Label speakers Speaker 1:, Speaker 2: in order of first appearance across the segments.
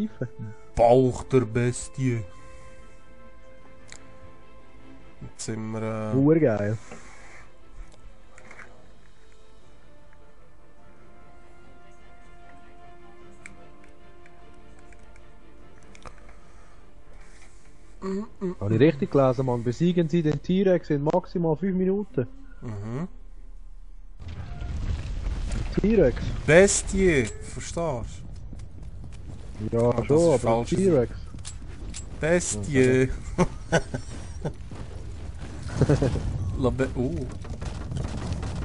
Speaker 1: greifen.
Speaker 2: Bauch der Bestie. Jetzt sind wir...
Speaker 1: Urgeil. Habe ich richtig gelesen, Mann? Besiegen Sie den T-Rex in maximal 5 Minuten.
Speaker 2: Mhm.
Speaker 1: T-Rex?
Speaker 2: Bestie, verstehst
Speaker 1: Ja,
Speaker 2: Ah, das
Speaker 1: schon,
Speaker 2: ist
Speaker 1: aber
Speaker 2: falsch
Speaker 1: T-Rex.
Speaker 2: du? Bestie.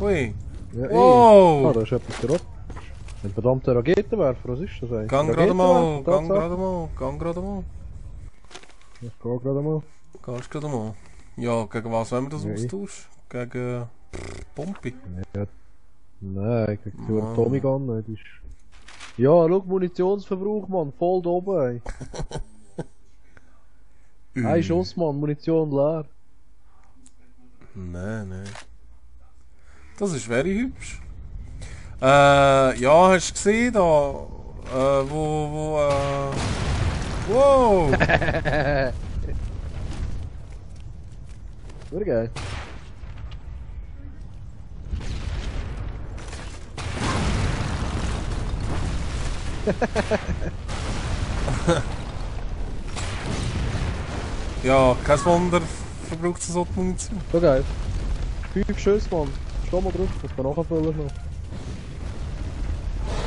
Speaker 2: Ui.
Speaker 1: Ja,
Speaker 2: Wow.
Speaker 1: Ah, da ist etwas drauf. Ein verdammter Raketenwerfer, was ist das eigentlich?
Speaker 2: Gang gerade mal, gang
Speaker 1: Tatsache.
Speaker 2: gerade mal, gang gerade mal.
Speaker 1: Ich geh gerade mal.
Speaker 2: Gehst gerade mal. Ja, gegen was wollen wir das
Speaker 1: Ja,
Speaker 2: austauschen? Gegen... Pompi?
Speaker 1: Ja. Nein, gegen die
Speaker 2: Mann.
Speaker 1: Atomic Gun, das ist... Ja, schau, Munitionsverbrauch, Mann, voll da oben, ey. Ein Schuss, Mann, Munition leer.
Speaker 2: Nein, nein. Das ist very hübsch. Ja, hast du gesehen da? Wow!
Speaker 1: Sehr geil.
Speaker 2: Ja, kein Wunder, verbraucht es so die Munition.
Speaker 1: So geil. 5 Schüsse, Mann. Steh mal drauf, das kann nachfüllen noch.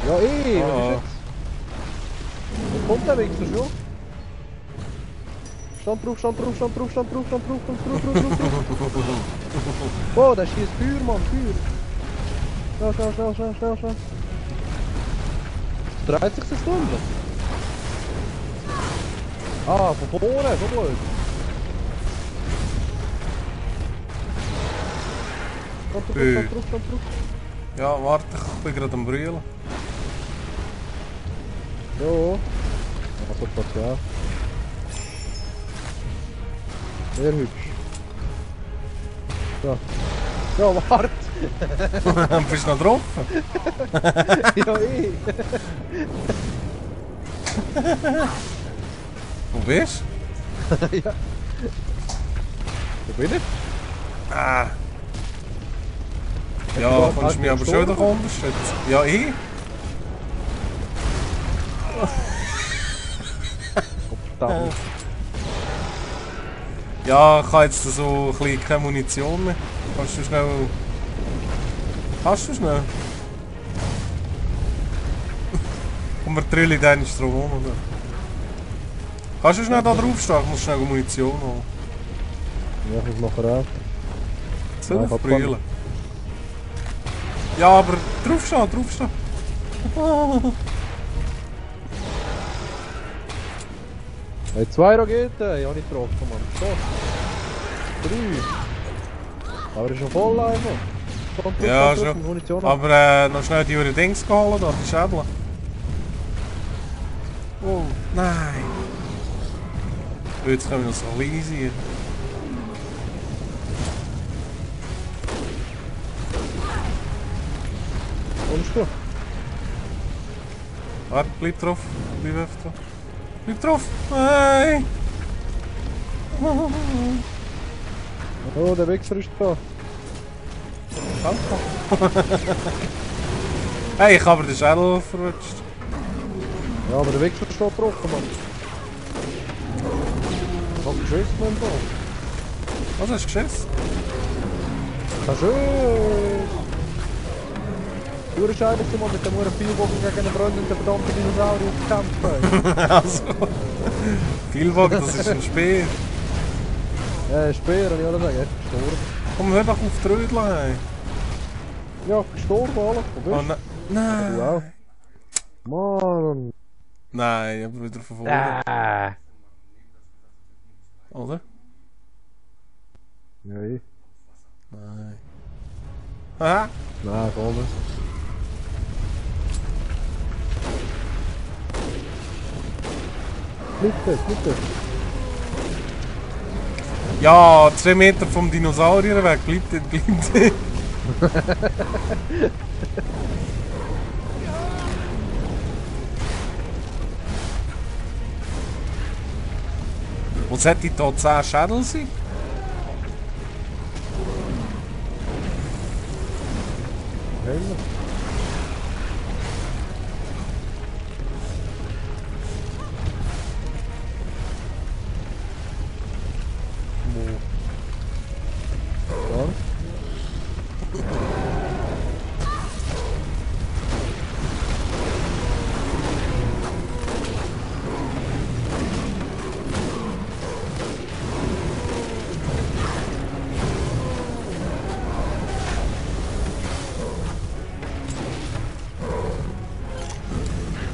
Speaker 1: Ja, was ist jetzt? Wo kommt der Wichser schon? Stand drauf, stand drauf, stand drauf, stand drauf, stand drauf, stand drauf, drauf, drauf. Oh, der schießt Feuer, Mann, Feuer. Schnell, schnell, schnell, schnell, schnell, schnell. Dreht sich das Stunde? Ah, von vorne, so blöd. Stand drauf, stand drauf, stand drauf.
Speaker 2: Ja, warte, ich bin gerade am Brüllen.
Speaker 1: Jo. Also passt ja. Sehr hübsch. So. Ja, warte!
Speaker 2: Bist du noch drauf?
Speaker 1: Ja,
Speaker 2: Wo bist
Speaker 1: du? Ja. Wo bin ich?
Speaker 2: du? Ah. Ja, kannst du mich aber schon wieder unterstützen? Ja, ich?
Speaker 1: Verdammt.
Speaker 2: Ja, ich habe jetzt so ein bisschen keine Munition mehr. Kannst du schnell... Kannst du schnell? Und wir drüllen dann ins Strom um, oder? Kannst du schnell da draufstehen? Ich muss schnell Munition holen.
Speaker 1: Ja, ich muss nachher auch.
Speaker 2: Soll
Speaker 1: Nein,
Speaker 2: ich
Speaker 1: ich hab
Speaker 2: brüllen? Ja, aber draufstehen, draufstehen.
Speaker 1: Hey, 2 Raketen, ich habe nicht getroffen, Mann. So. 3. Aber ist schon voll einfach. Stand drauf,
Speaker 2: Ja,
Speaker 1: stand drauf,
Speaker 2: schon.
Speaker 1: Munition ab.
Speaker 2: Aber noch schnell die Dings geholt, da, die Schädel. Oh, nein. Jetzt können wir noch so easy.
Speaker 1: Kommst du?
Speaker 2: Warte, bleib drauf. Bleib einfach drauf. Bleib drauf! Nein!
Speaker 1: Oh, der Wichser ist da.
Speaker 2: Danke. Hey, ich habe den Schädel verrutscht.
Speaker 1: Ja, aber der Wichser steht drauf, Mann. Ich hab geschissen, Mann, da.
Speaker 2: Was hast du geschissen?
Speaker 1: Kein Schuss! Du bist einer, der mit dem Pfeilbogen gegen einen brennenden verdammten Dinosaurier gekämpft hat.
Speaker 2: Also. Vielbogen, das ist ein Speer.
Speaker 1: Speer, ich würde sagen, er ist gestorben.
Speaker 2: Komm, hör doch auf die Rödel, hey.
Speaker 1: Ja, gestorben, alle. Wo
Speaker 2: Oh,
Speaker 1: bist du?
Speaker 2: nein!
Speaker 1: Du auch. Mann!
Speaker 2: Nein, ich hab wieder von vorne. Oder?
Speaker 1: Ja, ich.
Speaker 2: Nein. Aha!
Speaker 1: Nein, komm. Bitte, bitte.
Speaker 2: Ja, 2 Meter vom Dinosaurier weg, bleibt dort, bleibt dort. Wo sollte hier 10 Schädel sein?
Speaker 1: Helmer. Ja.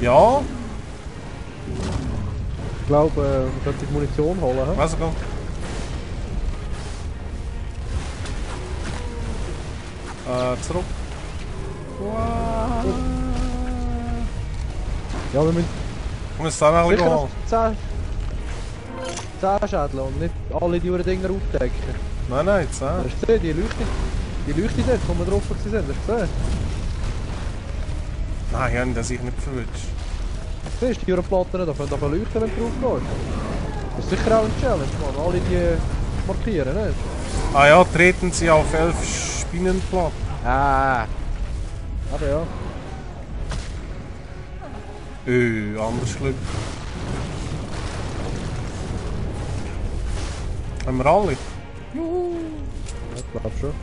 Speaker 2: Ja,
Speaker 1: Ich glaube, man sollte die Munition holen. He?
Speaker 2: was go. Zurück. Wow.
Speaker 1: Ja, wir müssen
Speaker 2: Wir müssen da noch ein
Speaker 1: sicher
Speaker 2: bisschen
Speaker 1: noch
Speaker 2: holen.
Speaker 1: 10 Schädel und nicht alle die Dinger aufdecken.
Speaker 2: Nein, nein, 10.
Speaker 1: Hast du gesehen, die Leuchte dort, wo wir drauf waren, hast du gesehen?
Speaker 2: Nein, ich habe das sicher nicht verwünscht.
Speaker 1: Siehst du, die Europlatten da können doch leuchten, wenn du drauf gehst. Das ist sicher auch eine Challenge, Mann. Alle die markieren, nicht?
Speaker 2: Ah ja, treten sie auf 11 Spinnenplatten.
Speaker 1: Ah. Aber ja.
Speaker 2: Anders Glück. Haben wir alle?
Speaker 1: Juhu. Ich glaube schon.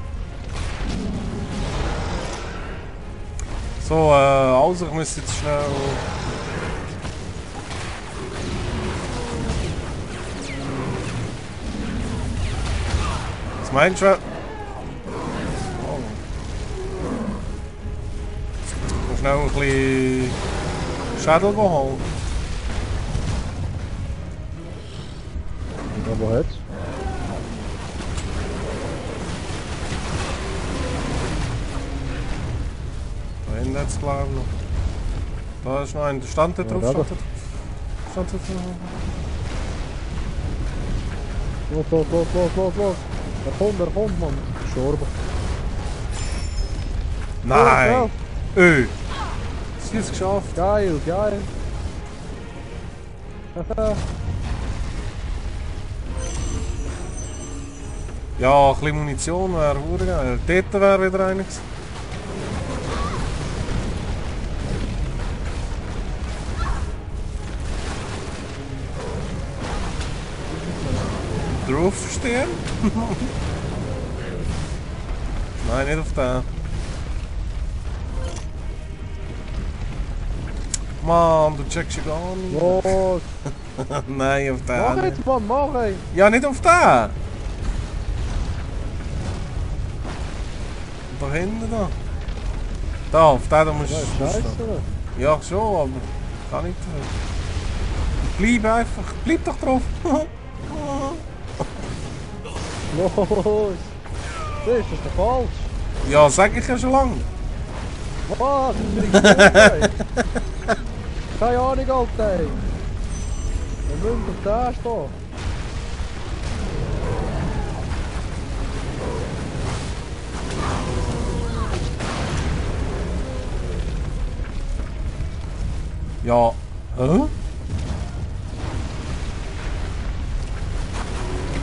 Speaker 2: So, also ich muss jetzt schnell... Was meinst du? Oh. Ich muss schnell ein bisschen Schädel holen.
Speaker 1: Ja, wo hat's?
Speaker 2: Da hinten hat es glaube ich noch. Da ist noch ein. Stand da drauf?
Speaker 1: Ja,
Speaker 2: Stand da drauf? Stand da drauf?
Speaker 1: Los. Er kommt, Mann. Gestorben.
Speaker 2: Nein! Sie hat es geschafft.
Speaker 1: Geil.
Speaker 2: Ja, ein bisschen Munition wäre verdammt geil. Dort wäre wieder einer gewesen. Draufstehen? Nein, nicht auf den. Mann, du checkst ja gar nicht.
Speaker 1: Los.
Speaker 2: Nein, auf den.
Speaker 1: Mach jetzt, Mann, mach ey.
Speaker 2: Ja, nicht auf den. Da hinten da. Da, auf den da musst
Speaker 1: Ja,
Speaker 2: du.
Speaker 1: scheiße.
Speaker 2: Ja, schon, aber kann nicht. Bleib einfach, bleib doch drauf.
Speaker 1: Los. Das ist doch falsch.
Speaker 2: Ja, sag ich ja schon lange.
Speaker 1: Was? Das ist richtig. Keine Ahnung, Alter. Ey. Wir müssen auf den stehen.
Speaker 2: Ja. Hä?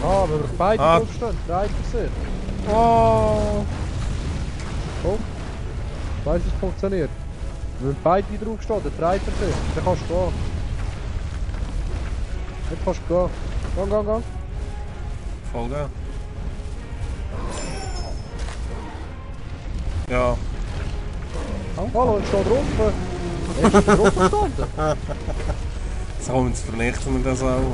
Speaker 1: Ah, wenn wir beide draufstehen, dreht er sich.
Speaker 2: Oh.
Speaker 1: Komm. Ich weiss, es funktioniert. Wenn beide draufstehen, dann dreht er sich. Dann kannst du gehen. Jetzt kannst du gehen. Gang.
Speaker 2: Voll geil. Ja.
Speaker 1: Hallo, ich stehe drauf. Hast du drauf gestanden?
Speaker 2: So, jetzt vernichten wir das auch.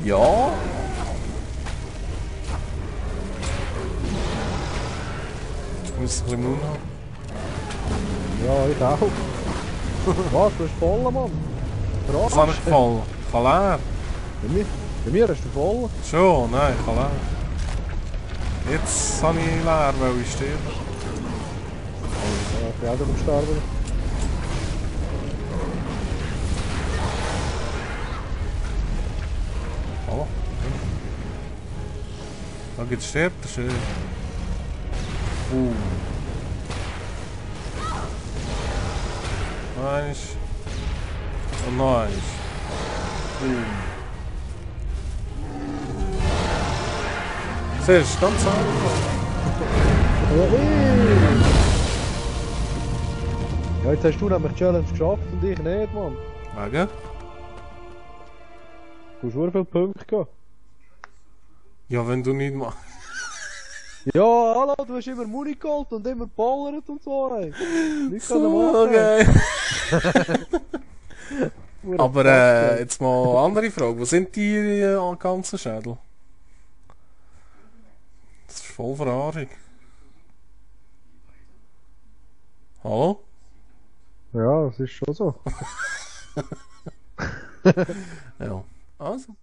Speaker 2: Ja. Ich muss ein bisschen Mund haben.
Speaker 1: Ja, ich auch. Was, du hast voll, Mann.
Speaker 2: Das habe ich voll. Ich kann leer.
Speaker 1: Bei mir hast du voll.
Speaker 2: Schon, nein, ich kann leer. Jetzt habe ich leer, weil ich sterbe.
Speaker 1: Ja, ich bin auch darum sterben.
Speaker 2: Oh, jetzt stirbt er schön. Eins. Und noch eins. Siehst du, ganz einfach.
Speaker 1: Ja, jetzt hast du nämlich die Challenge geschafft und ich nicht, Mann.
Speaker 2: Wegen?
Speaker 1: Du hast schon viele Punkte gehabt.
Speaker 2: Ja, wenn du nicht machst.
Speaker 1: Ja, hallo, du hast immer Muni geholt und immer geballert und so, ey. Nichts können
Speaker 2: So,
Speaker 1: machen.
Speaker 2: okay.
Speaker 1: Hure
Speaker 2: Aber
Speaker 1: Fuck, ey.
Speaker 2: jetzt mal eine andere Frage. Wo sind die ganzen Schädel? Das ist voll Verarschung. Hallo?
Speaker 1: Ja, das ist schon so.
Speaker 2: Ja. Also.